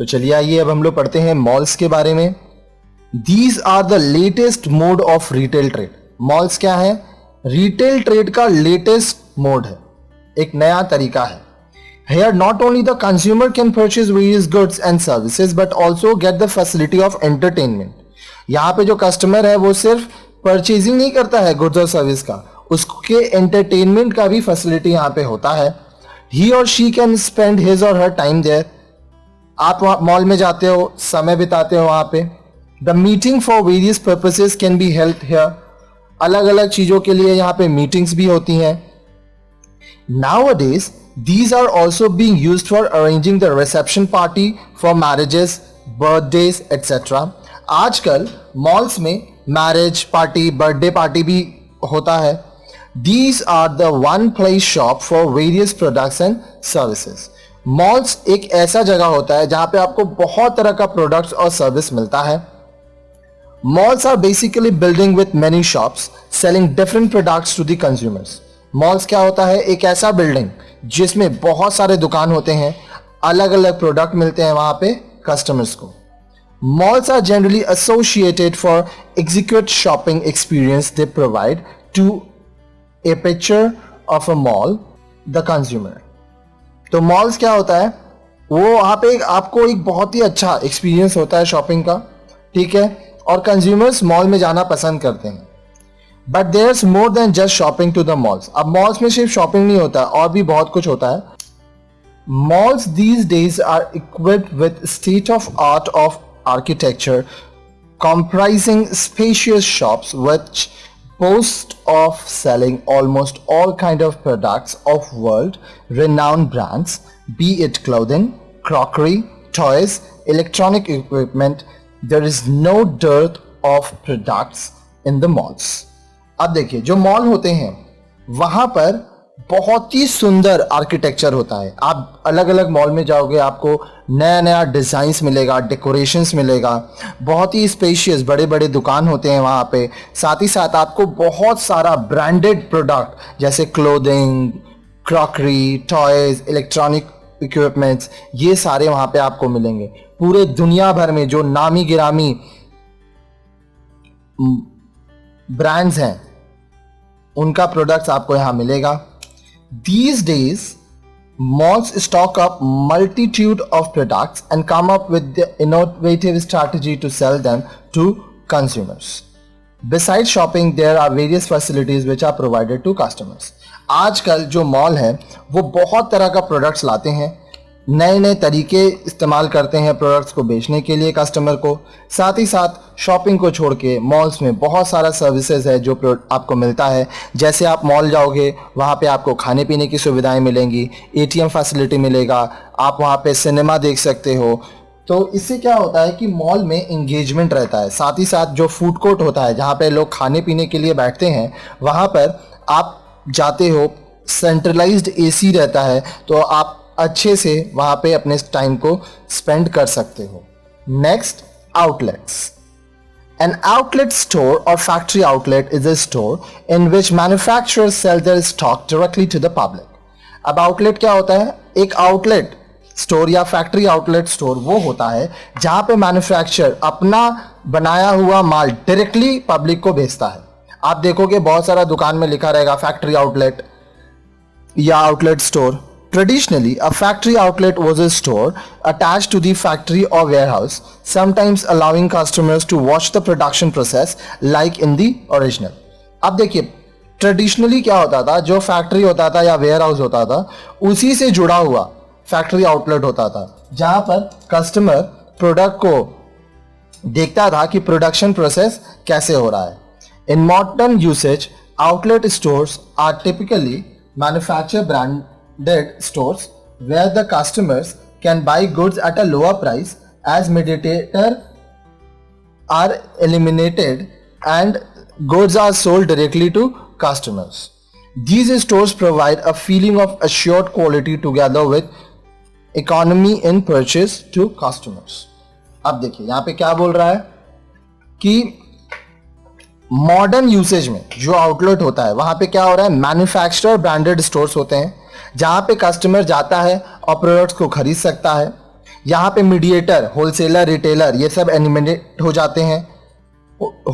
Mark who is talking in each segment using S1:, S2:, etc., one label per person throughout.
S1: तो चलिए आइए अब हम लोग पढ़ते हैं मॉल्स के बारे में। These are the latest mode of retail trade. Malls क्या है? रिटेल ट्रेड का लेटेस्ट मोड है, एक नया तरीका है। Here not only the consumer can purchase various goods and services but also get the facility of entertainment। यहाँ पे जो कस्टमर है वो सिर्फ परचेजिंग नहीं करता है गुड्स और सर्विस का, उसके एंटरटेनमेंट का भी फैसिलिटी यहाँ पे होता है। He or she can spend his or her time there। आप मॉल में जाते हो, समय बिताते हो वहाँ पे। The meeting for various purposes can be held here। अलग अलग चीज़ों के लिए यहाँ पे मीटिंग्स भी होती हैं। Nowadays these are also being used for arranging the reception party for marriages, birthdays, etc। आजकल मॉल्स में मैरिज पार्टी, बर्थडे पार्टी भी होता है। These are the one place shop for various products and services। Malls एक ऐसा जगह होता है जहां पे आपको बहुत तरह का प्रोडक्ट्स और सर्विस मिलता है। Malls are basically building with many shops selling different products to the consumers। Malls क्या होता है? एक ऐसा बिल्डिंग जिसमें बहुत सारे दुकान होते हैं, अलग अलग प्रोडक्ट मिलते हैं वहां पे कस्टमर्स को। Malls are generally associated for execute shopping experience they provide to a picture of a mall the consumer. तो मॉल्स क्या होता है? वो वहां पे आपको एक बहुत ही अच्छा एक्सपीरियंस होता है शॉपिंग का, ठीक है, और कंज्यूमर्स मॉल में जाना पसंद करते हैं। But there is more than just shopping to the malls. अब मॉल्स में सिर्फ शॉपिंग नहीं होता, और भी बहुत कुछ होता है। Malls these days are equipped with state of art of architecture comprising spacious shops which boast of selling almost all kind of products of world renowned brands, be it clothing, crockery, toys, electronic equipment। There is no dearth of products in the malls। अब देखिए, जो mall होते हैं वहां पर बहुत ही सुंदर architecture होता है। आप अलग अलग मॉल में जाओगे, आपको नया नया डिज़ाइंस मिलेगा, डेकोरेशंस मिलेगा, बहुत ही स्पेशियस बड़े बड़े दुकान होते हैं वहाँ पे। साथ ही साथ आपको बहुत सारा ब्रांडेड प्रोडक्ट जैसे clothing, crockery, toys, electronic equipments, ये सारे वहाँ पे आपको मिलेंगे। पूरे दुनिया भर में जो नामी गिरामी ब्रांड्स हैं उनका प्रोडक्ट्स आपको यहाँ मिलेगा। These days, malls stock up multitude of products and come up with the innovative strategy to sell them to consumers। Besides shopping, there are various facilities which are provided to customers। आजकल जो mall है वो बहुत तरह का products लाते हैं, नए नए तरीके इस्तेमाल करते हैं प्रोडक्ट्स को बेचने के लिए कस्टमर को। साथ ही साथ शॉपिंग को छोड़ के मॉल्स में बहुत सारा सर्विसेज है जो आपको मिलता है। जैसे आप मॉल जाओगे वहाँ पे आपको खाने पीने की सुविधाएं मिलेंगी, एटीएम फैसिलिटी मिलेगा, आप वहाँ पे सिनेमा देख सकते हो। तो इससे क्या होता है कि मॉल में इंगेजमेंट रहता है। साथ ही साथ जो फूड कोर्ट होता है जहाँ पे लोग खाने पीने के लिए बैठते हैं, वहाँ पर आप जाते हो, सेंट्रलाइज्ड एसी रहता है, तो आप अच्छे से वहां पे अपने टाइम को स्पेंड कर सकते हो। Next, outlets. An outlet store or factory outlet is a store in which manufacturers sell their stock directly to the public। अब आउटलेट क्या होता है? एक आउटलेट स्टोर या फैक्ट्री आउटलेट स्टोर वो होता है जहां पे मैन्युफैक्चरर अपना बनाया हुआ माल डायरेक्टली पब्लिक को बेचता है। आप देखोगे बहुत सारा दुकान में लिखा रहेगा फैक्ट्री आउटलेट या outlet store. Traditionally, a factory outlet was a store attached to the factory or warehouse, sometimes allowing customers to watch the production process like in the original। अब देखिए, ट्रेडिशनली क्या होता था? जो फैक्ट्री होता था या वेयर होता था, उसी से जुड़ा हुआ फैक्ट्री आउटलेट होता था, जहां पर कस्टमर प्रोडक्ट को देखता था कि प्रोडक्शन प्रोसेस कैसे हो रहा है। In modern usage, outlet stores are typically manufacture brand stores where the customers can buy goods at a lower price as mediator are eliminated and goods are sold directly to customers। These stores provide a feeling of assured quality together with economy in purchase to customers। अब देखिए यहाँ पे क्या बोल रहा है कि modern usage में जो आउटलेट होता है वहां पे क्या हो रहा है? मैन्युफैक्चरर ब्रांडेड स्टोर्स होते हैं जहां पे कस्टमर जाता है और प्रोडक्ट्स को खरीद सकता है। यहाँ पे मीडिएटर, होलसेलर, रिटेलर ये सब एलिमिनेट हो जाते हैं।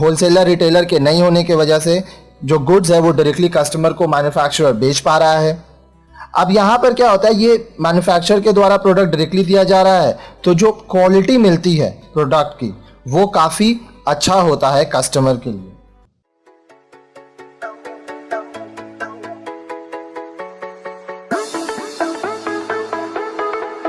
S1: होलसेलर रिटेलर के नहीं होने की वजह से जो गुड्स है वो डायरेक्टली कस्टमर को मैन्युफैक्चरर बेच पा रहा है। अब यहाँ पर क्या होता है, ये मैन्युफैक्चरर के द्वारा प्रोडक्ट डायरेक्टली दिया जा रहा है, तो जो क्वालिटी मिलती है प्रोडक्ट की वो काफ़ी अच्छा होता है कस्टमर के लिए।